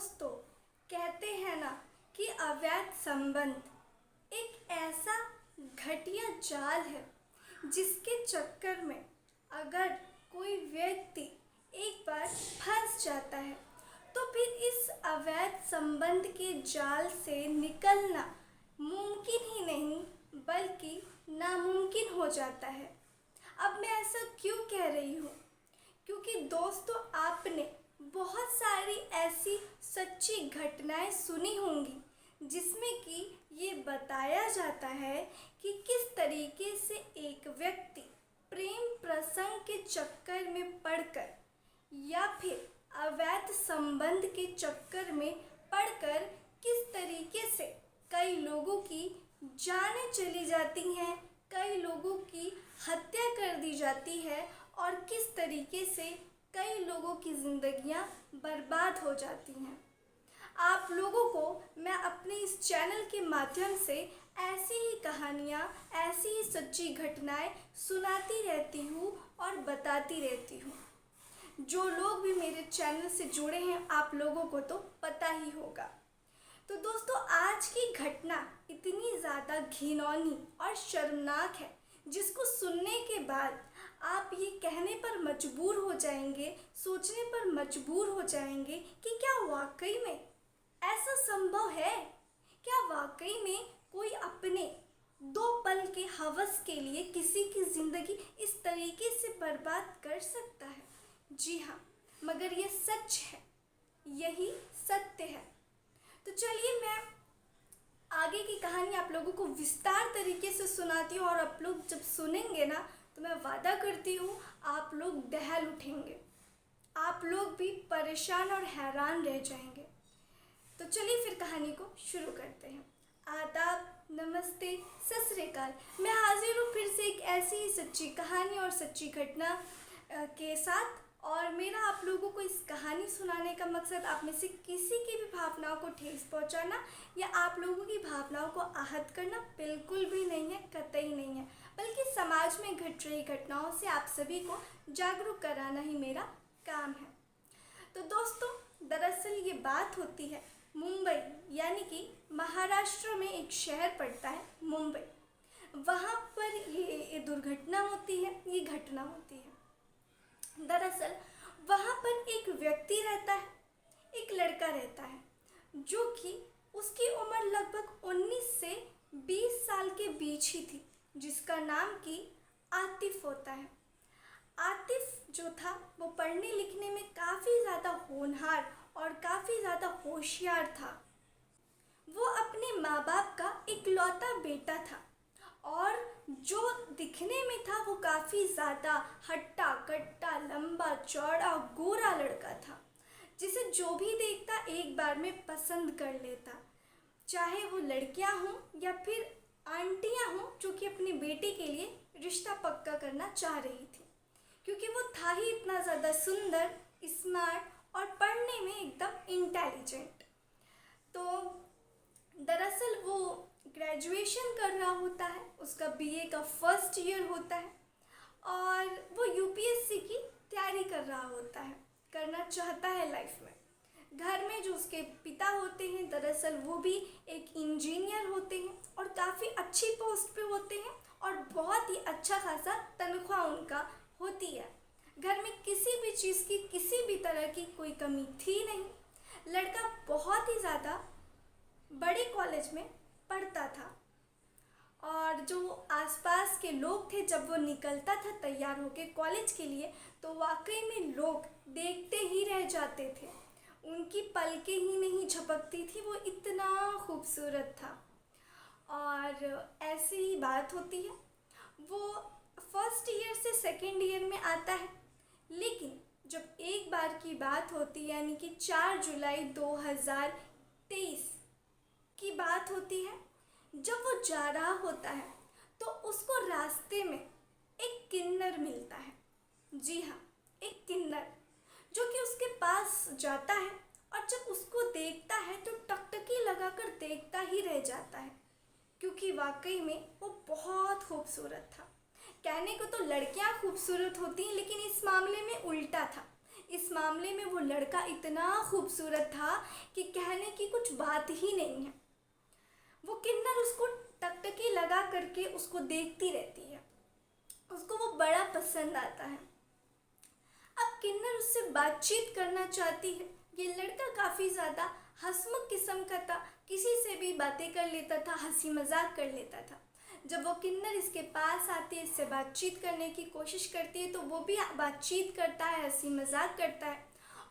दोस्तों, कहते हैं ना कि अवैध संबंध एक ऐसा घटिया जाल है जिसके चक्कर में अगर कोई व्यक्ति एक बार फंस जाता है तो फिर इस अवैध संबंध के जाल से निकलना मुमकिन ही नहीं बल्कि नामुमकिन हो जाता है। अब मैं ऐसा क्यों कह रही हूँ? क्योंकि दोस्तों, आपने बहुत सारी ऐसी सच्ची घटनाएं सुनी होंगी जिसमें कि ये बताया जाता है कि किस तरीके से एक व्यक्ति प्रेम प्रसंग के चक्कर में पड़कर या फिर अवैध संबंध के चक्कर में पड़कर किस तरीके से कई लोगों की जानें चली जाती हैं, कई लोगों की हत्या कर दी जाती है और किस तरीके से कई लोगों की ज़िंदगियां बर्बाद हो जाती हैं। आप लोगों को मैं अपने इस चैनल के माध्यम से ऐसी ही कहानियाँ, ऐसी ही सच्ची घटनाएं सुनाती रहती हूँ और बताती रहती हूँ। जो लोग भी मेरे चैनल से जुड़े हैं, आप लोगों को तो पता ही होगा। तो दोस्तों, आज की घटना इतनी ज़्यादा घिनौनी और शर्मनाक है जिसको सुनने के बाद आप ये कहने पर मजबूर हो जाएंगे, सोचने पर मजबूर हो जाएंगे कि क्या वाकई में ऐसा संभव है? क्या वाकई में कोई अपने दो पल के हवस के लिए किसी की ज़िंदगी इस तरीके से बर्बाद कर सकता है? जी हाँ, मगर ये सच है, यही सत्य है। तो चलिए, मैं आगे की कहानी आप लोगों को विस्तार तरीके से सुनाती हूँ और आप लोग जब सुनेंगे ना तो मैं वादा करती हूँ आप लोग दहल उठेंगे, आप लोग भी परेशान और हैरान रह जाएंगे। तो चलिए फिर कहानी को शुरू करते हैं। आदाब, नमस्ते, सत श्री अकाल। मैं हाजिर हूँ फिर से एक ऐसी ही सच्ची कहानी और सच्ची घटना के साथ। और मेरा आप लोगों को इस कहानी सुनाने का मकसद आप में से किसी की भी भावनाओं को ठेस पहुंचाना या आप लोगों की भावनाओं को आहत करना बिल्कुल भी नहीं है, कतई नहीं है, बल्कि समाज में घट रही घटनाओं से आप सभी को जागरूक कराना ही मेरा काम है। तो दोस्तों, दरअसल ये बात होती है मुंबई, यानी कि महाराष्ट्र में एक शहर पड़ता है मुंबई। वहाँ पर ये दुर्घटना होती है, ये घटना होती है। दरअसल वहाँ पर एक व्यक्ति रहता है, एक लड़का रहता है जो कि उसकी उम्र लगभग 19 से 20 साल के बीच ही थी, जिसका नाम कि आतिफ होता है। आतिफ जो था वो पढ़ने लिखने में काफ़ी ज़्यादा होनहार और काफ़ी ज़्यादा होशियार था। वो अपने माँ बाप का इकलौता बेटा था और जो दिखने में था वो काफ़ी ज़्यादा हट्टा कट्टा, लंबा चौड़ा, गोरा लड़का था, जिसे जो भी देखता एक बार में पसंद कर लेता, चाहे वो लड़कियां हों या फिर आंटियां हों जो कि अपनी बेटी के लिए रिश्ता पक्का करना चाह रही थी, क्योंकि वो था ही इतना ज़्यादा सुंदर, स्मार्ट और पढ़ने में एकदम इंटेलिजेंट। तो दरअसल वो ग्रेजुएशन कर रहा होता है, उसका बीए का फर्स्ट ईयर होता है और वो यूपीएससी की तैयारी कर रहा होता है, करना चाहता है लाइफ में। घर में जो उसके पिता होते हैं, दरअसल वो भी एक इंजीनियर होते हैं और काफ़ी अच्छी पोस्ट पे होते हैं और बहुत ही अच्छा खासा तनख्वाह उनका होती है। घर में किसी भी चीज़ की, किसी भी तरह की कोई कमी थी नहीं। लड़का बहुत ही ज़्यादा बड़े कॉलेज में पढ़ता था और जो आसपास के लोग थे, जब वो निकलता था तैयार होके कॉलेज के लिए, तो वाकई में लोग देखते ही रह जाते थे। उनकी पलकें ही नहीं झपकती थी, वो इतना खूबसूरत था। और ऐसी ही बात होती है, वो फर्स्ट ईयर से सेकंड ईयर में आता है, लेकिन जब एक बार की बात होती है, यानी कि 4 जुलाई 2023 की बात होती है, जब वो जा रहा होता है तो उसको रास्ते में एक किन्नर मिलता है। जी हाँ, एक किन्नर जो कि उसके पास जाता है और जब उसको देखता है तो टकटकी लगाकर देखता ही रह जाता है, क्योंकि वाकई में वो बहुत खूबसूरत था। कहने को तो लड़कियां खूबसूरत होती हैं, लेकिन इस मामले में उल्टा था। इस मामले में वो लड़का इतना खूबसूरत था कि कहने की कुछ बात ही नहीं है। वो किन्नर उसको टकटकी लगा करके उसको देखती रहती है, उसको वो बड़ा पसंद आता है। अब किन्नर उससे बातचीत करना चाहती है। ये लड़का काफ़ी ज़्यादा हंसमुख किस्म का था, किसी से भी बातें कर लेता था, हंसी मजाक कर लेता था। जब वो किन्नर इसके पास आती है, इससे बातचीत करने की कोशिश करती है, तो वो भी बातचीत करता है, हंसी मजाक करता है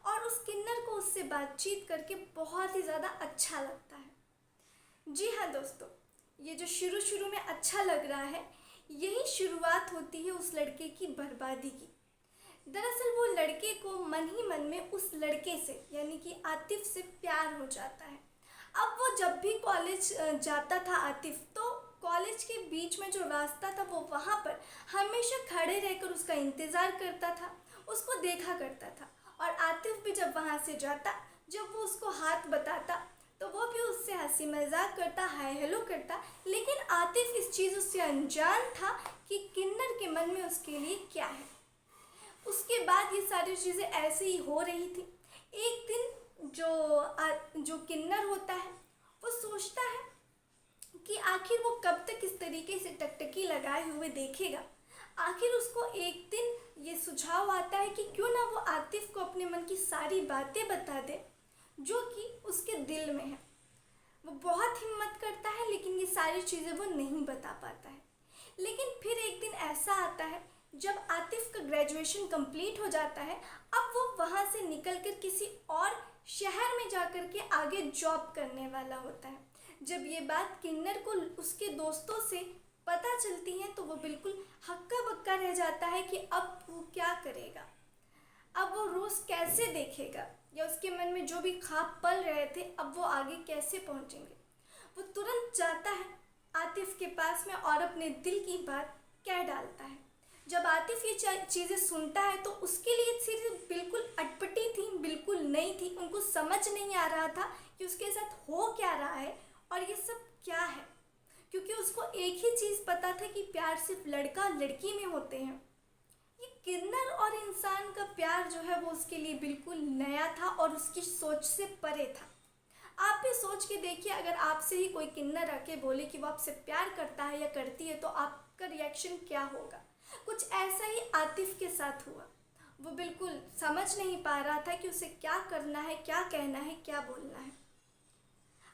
और उस किन्नर को उससे बातचीत करके बहुत ही ज़्यादा अच्छा लगता है। जी हाँ दोस्तों, ये जो शुरू शुरू में अच्छा लग रहा है, यही शुरुआत होती है उस लड़के की बर्बादी की। दरअसल वो लड़के को मन ही मन में उस लड़के से यानी कि आतिफ से प्यार हो जाता है। अब वो जब भी कॉलेज जाता था आतिफ, तो कॉलेज के बीच में जो रास्ता था वो वहाँ पर हमेशा खड़े रहकर उसका इंतज़ार करता था, उसको देखा करता था। और आतिफ भी जब वहाँ से जाता, जब वो उसको हाथ बताता, तो वो भी उससे हंसी मजाक करता, हाय हेलो करता। लेकिन आतिफ इस चीज़ से अनजान था कि किन्नर के मन में उसके लिए क्या है। उसके बाद ये सारी चीज़ें ऐसे ही हो रही थी। एक दिन जो किन्नर होता है, वो सोचता है कि आखिर वो कब तक इस तरीके से टकटकी लगाए हुए देखेगा। आखिर उसको एक दिन ये सुझाव आता है कि क्यों ना वो आतिफ को अपने मन की सारी बातें बता दे जो कि उसके दिल में है। वो बहुत हिम्मत करता है, लेकिन ये सारी चीज़ें वो नहीं बता पाता है। लेकिन फिर एक दिन ऐसा आता है जब आतिफ का ग्रेजुएशन कंप्लीट हो जाता है। अब वो वहाँ से निकलकर किसी और शहर में जाकर के आगे जॉब करने वाला होता है। जब ये बात किन्नर को उसके दोस्तों से पता चलती है, तो वो बिल्कुल हक्का बक्का रह जाता है कि अब वो क्या करेगा, अब वो रोज़ कैसे देखेगा, या उसके मन में जो भी ख्वाब पल रहे थे अब वो आगे कैसे पहुँचेंगे। वो तुरंत जाता है आतिफ के पास में और अपने दिल की बात कह डालता है। जब आतिफ ये चीज़ें सुनता है, तो उसके लिए सिर्फ बिल्कुल अटपटी थी, बिल्कुल नई थी। उनको समझ नहीं आ रहा था कि उसके साथ हो क्या रहा है और ये सब क्या है, क्योंकि उसको एक ही चीज़ पता था कि प्यार सिर्फ लड़का लड़की में होते हैं। ये किन्नर और इंसान का प्यार जो है वो उसके लिए बिल्कुल नया था और उसकी सोच से परे था। आप भी सोच के देखिए, अगर आपसे ही कोई किन्नर आके बोले कि वो आपसे प्यार करता है या करती है, तो आपका रिएक्शन क्या होगा। कुछ ऐसा ही आतिफ के साथ हुआ। वो बिल्कुल समझ नहीं पा रहा था कि उसे क्या करना है, क्या कहना है, क्या बोलना है।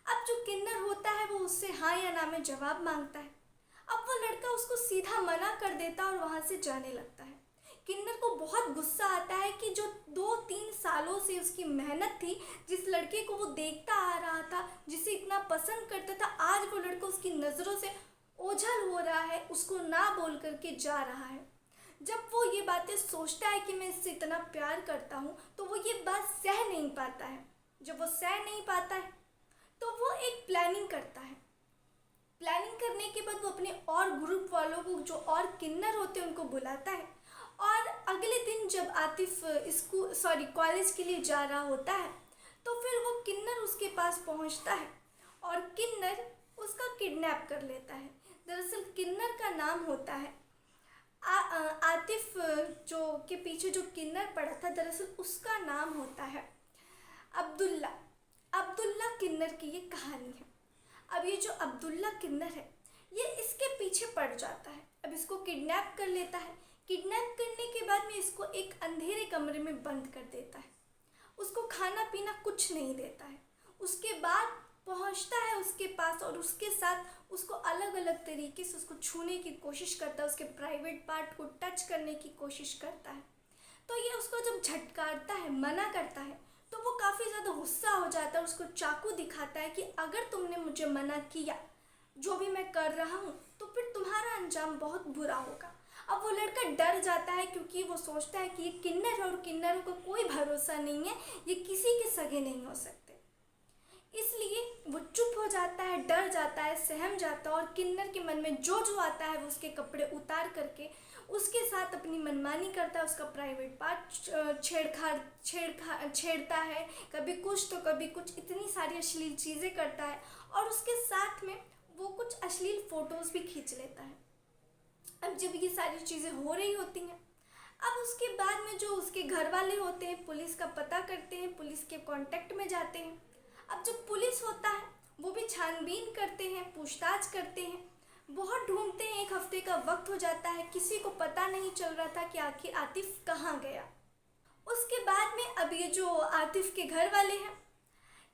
अब जो किन्नर होता है वो उससे हाँ या ना में जवाब मांगता है। अब वो लड़का उसको सीधा मना कर देता और वहाँ से जाने लगता है। किन्नर को बहुत गुस्सा आता है कि जो 2-3 सालों से उसकी मेहनत थी, जिस लड़के को वो देखता आ रहा था, जिसे इतना पसंद करता था, आज वो लड़का उसकी नज़रों से ओझल हो रहा है, उसको ना बोल करके जा रहा है। जब वो ये बातें सोचता है कि मैं इससे इतना प्यार करता हूँ, तो वो ये बात सह नहीं पाता है। जब वो सह नहीं पाता है, तो वो एक प्लानिंग करता है। प्लानिंग करने के बाद वो अपने और ग्रुप वालों को, जो और किन्नर होते हैं, उनको बुलाता है। और अगले दिन जब आतिफ कॉलेज के लिए जा रहा होता है, तो फिर वो किन्नर उसके पास पहुंचता है और किन्नर उसका किडनैप कर लेता है। दरअसल किन्नर का नाम होता है आतिफ, जो के पीछे जो किन्नर पड़ा था, दरअसल उसका नाम होता है अब्दुल्ला। अब्दुल्ला किन्नर की ये कहानी है। अब ये जो अब्दुल्ला किन्नर है, ये इसके पीछे पड़ जाता है। अब इसको किडनैप कर लेता है। किडनैप करने के बाद में इसको एक अंधेरे कमरे में बंद कर देता है। उसको खाना पीना कुछ नहीं देता है। उसके बाद पहुंचता है उसके पास और उसके साथ उसको अलग अलग तरीके से उसको छूने की कोशिश करता है, उसके प्राइवेट पार्ट को टच करने की कोशिश करता है। तो ये उसको जब झटकारता है, मना करता है, तो वो काफ़ी ज़्यादा गुस्सा हो जाता है, उसको चाकू दिखाता है कि अगर तुमने मुझे मना किया जो भी मैं कर रहा हूँ, तो फिर तुम्हारा अंजाम बहुत बुरा होगा। अब वो लड़का डर जाता है, क्योंकि वो सोचता है कि ये किन्नर है और किन्नरों का कोई भरोसा नहीं है, ये किसी के सगे नहीं हो सकते। इसलिए वो चुप हो जाता है, डर जाता है, सहम जाता है और किन्नर के मन में जो जो आता है वो उसके कपड़े उतार करके उसके साथ अपनी मनमानी करता है। उसका प्राइवेट पार्ट छेड़ता है, कभी कुछ तो कभी कुछ, इतनी सारी अश्लील चीज़ें करता है और उसके साथ में वो कुछ अश्लील फ़ोटोज़ भी खींच लेता है। अब जब ये सारी चीज़ें हो रही होती हैं, अब उसके बाद में जो उसके घर वाले होते हैं पुलिस का पता करते हैं, पुलिस के कांटेक्ट में जाते हैं। अब जो पुलिस होता है वो भी छानबीन करते हैं, पूछताछ करते हैं, बहुत ढूंढते हैं। 1 हफ्ते का वक्त हो जाता है, किसी को पता नहीं चल रहा था कि आखिर आतिफ कहाँ गया। उसके बाद में अब ये जो आतिफ के घर वाले हैं,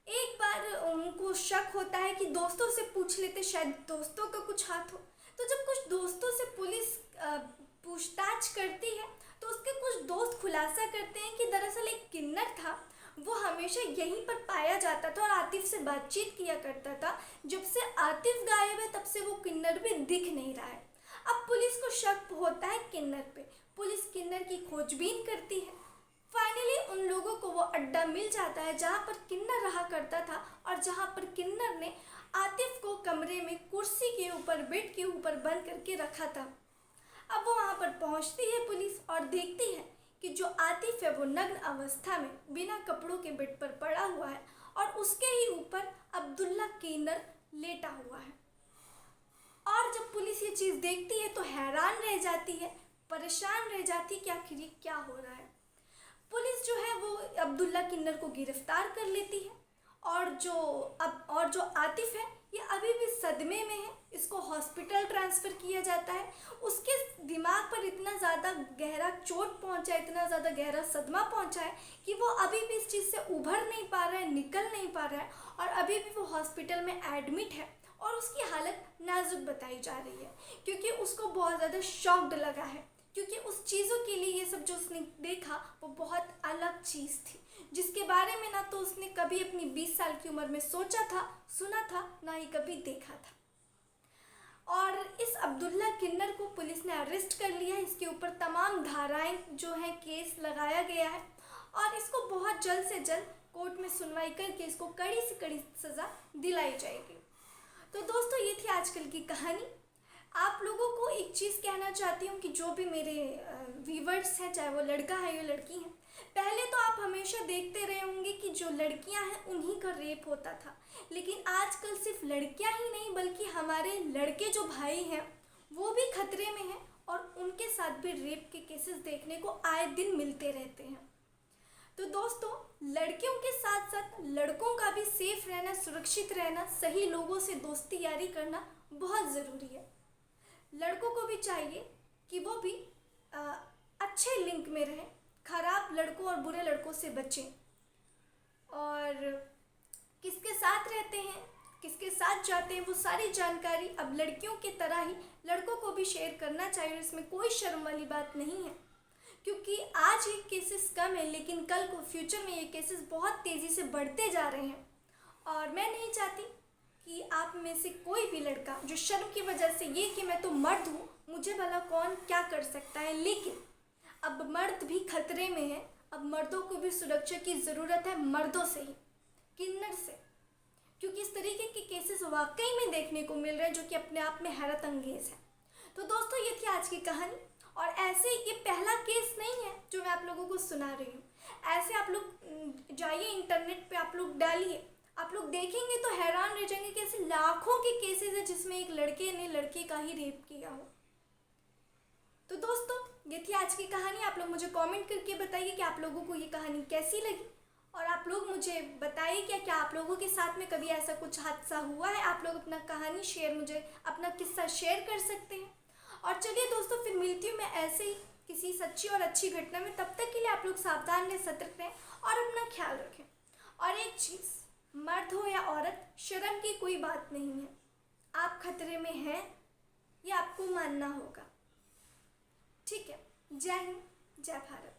एक बार उनको शक होता है कि दोस्तों से पूछ लेते, शायद दोस्तों का कुछ हाथ हो। तो जब कुछ दोस्तों से पुलिस पूछताछ करती है तो उसके कुछ दोस्त खुलासा करते हैं कि दरअसल एक किन्नर था, वो हमेशा यहीं पर पाया जाता था और आतिफ से बातचीत किया करता था। जब से आतिफ गायब है तब से वो किन्नर भी दिख नहीं रहा है। अब पुलिस को शक होता है किन्नर पे, पुलिस किन्नर की खोजबीन करती है। फाइनली उन लोगों को वो अड्डा मिल जाता है जहाँ पर किन्नर रहा करता था और जहाँ पर किन्नर ने आतिफ को कमरे में कुर्सी के ऊपर, बेड के ऊपर बंद करके रखा था। अब वो वहाँ पर पहुँचती है पुलिस और देखती है कि जो आतिफ है वो नग्न अवस्था में बिना कपड़ों के बेड पर पड़ा हुआ है और उसके ही ऊपर अब्दुल्ला किन्नर लेटा हुआ है। और जब पुलिस ये चीज़ देखती है तो हैरान रह जाती है, परेशान रह जाती है कि आखिर ये क्या हो रहा है। पुलिस जो है वो अब्दुल्ला किन्नर को गिरफ्तार कर लेती है और जो आतिफ है ये अभी भी सदमे में है। इसको हॉस्पिटल ट्रांसफ़र किया जाता है। उसके दिमाग पर इतना ज़्यादा गहरा चोट पहुंचा है, इतना ज़्यादा गहरा सदमा पहुंचा है कि वो अभी भी इस चीज़ से उभर नहीं पा रहा है, निकल नहीं पा रहा है और अभी भी वो हॉस्पिटल में एडमिट है और उसकी हालत नाजुक बताई जा रही है क्योंकि उसको बहुत ज़्यादा शॉक्ड लगा है, क्योंकि उस चीज़ों के लिए ये सब जो उसने देखा वो बहुत अलग चीज़ थी जिसके बारे में ना तो उसने कभी अपनी 20 साल की उम्र में सोचा था, सुना था, ना ही कभी देखा था। और इस अब्दुल्ला किन्नर को पुलिस ने अरेस्ट कर लिया है। इसके ऊपर तमाम धाराएं जो हैं केस लगाया गया है और इसको बहुत जल्द से जल्द कोर्ट में सुनवाई करके इसको कड़ी से कड़ी सज़ा दिलाई जाएगी। तो दोस्तों ये थी आजकल की कहानी। आप लोगों को एक चीज़ कहना चाहती हूँ कि जो भी मेरे व्यूवर्स हैं, चाहे वो लड़का है या लड़की हैं, पहले तो आप हमेशा देखते रहे होंगे कि जो लड़कियां हैं उन्हीं का रेप होता था, लेकिन आजकल सिर्फ लड़कियां ही नहीं बल्कि हमारे लड़के जो भाई हैं वो भी खतरे में हैं और उनके साथ भी रेप के केसेस देखने को आए दिन मिलते रहते हैं। तो दोस्तों लड़कियों के साथ साथ लड़कों का भी सेफ रहना, सुरक्षित रहना, सही लोगों से दोस्ती यारी करना बहुत ज़रूरी है। लड़कों को भी चाहिए कि वो भी अच्छे लिंक में रहें, खराब लड़कों और बुरे लड़कों से बचें और किसके साथ रहते हैं, किसके साथ जाते हैं, वो सारी जानकारी अब लड़कियों की तरह ही लड़कों को भी शेयर करना चाहिए और इसमें कोई शर्म वाली बात नहीं है क्योंकि आज ये केसेस कम है लेकिन कल को फ्यूचर में ये केसेस बहुत तेज़ी से बढ़ते जा रहे हैं और मैं नहीं चाहती कि आप में से कोई भी लड़का जो शर्म की वजह से ये कि मैं तो मर्द हूँ, मुझे भला कौन क्या कर सकता है, लेकिन अब मर्द भी खतरे में है। अब मर्दों को भी सुरक्षा की ज़रूरत है, मर्दों से ही, किन्नर से, क्योंकि इस तरीके के केसेस वाकई में देखने को मिल रहे हैं जो कि अपने आप में हैरत अंगेज़ है। तो दोस्तों ये थी आज की कहानी और ऐसे ये पहला केस नहीं है जो मैं आप लोगों को सुना रही हूँ। ऐसे आप लोग जाइए इंटरनेट पे, आप लोग डालिए, आप लोग देखेंगे तो हैरान रह जाएंगे कि ऐसे लाखों के केसेस हैं जिसमें एक लड़के ने लड़के का ही रेप किया हो। तो दोस्तों ये थी आज की कहानी। आप लोग मुझे कमेंट करके बताइए कि आप लोगों को ये कहानी कैसी लगी और आप लोग मुझे बताइए क्या आप लोगों के साथ में कभी ऐसा कुछ हादसा हुआ है। आप लोग अपना कहानी शेयर, मुझे अपना किस्सा शेयर कर सकते हैं। और चलिए दोस्तों फिर मिलती हूँ मैं ऐसे ही किसी सच्ची और अच्छी घटना में। तब तक के लिए आप लोग सावधान रहें, सतर्क रहें और अपना ख्याल रखें। और एक चीज़, मर्द हो या औरत, शर्म की कोई बात नहीं है। आप खतरे में हैं ये आपको मानना होगा। ठीक है। जय हिंद, जय भारत।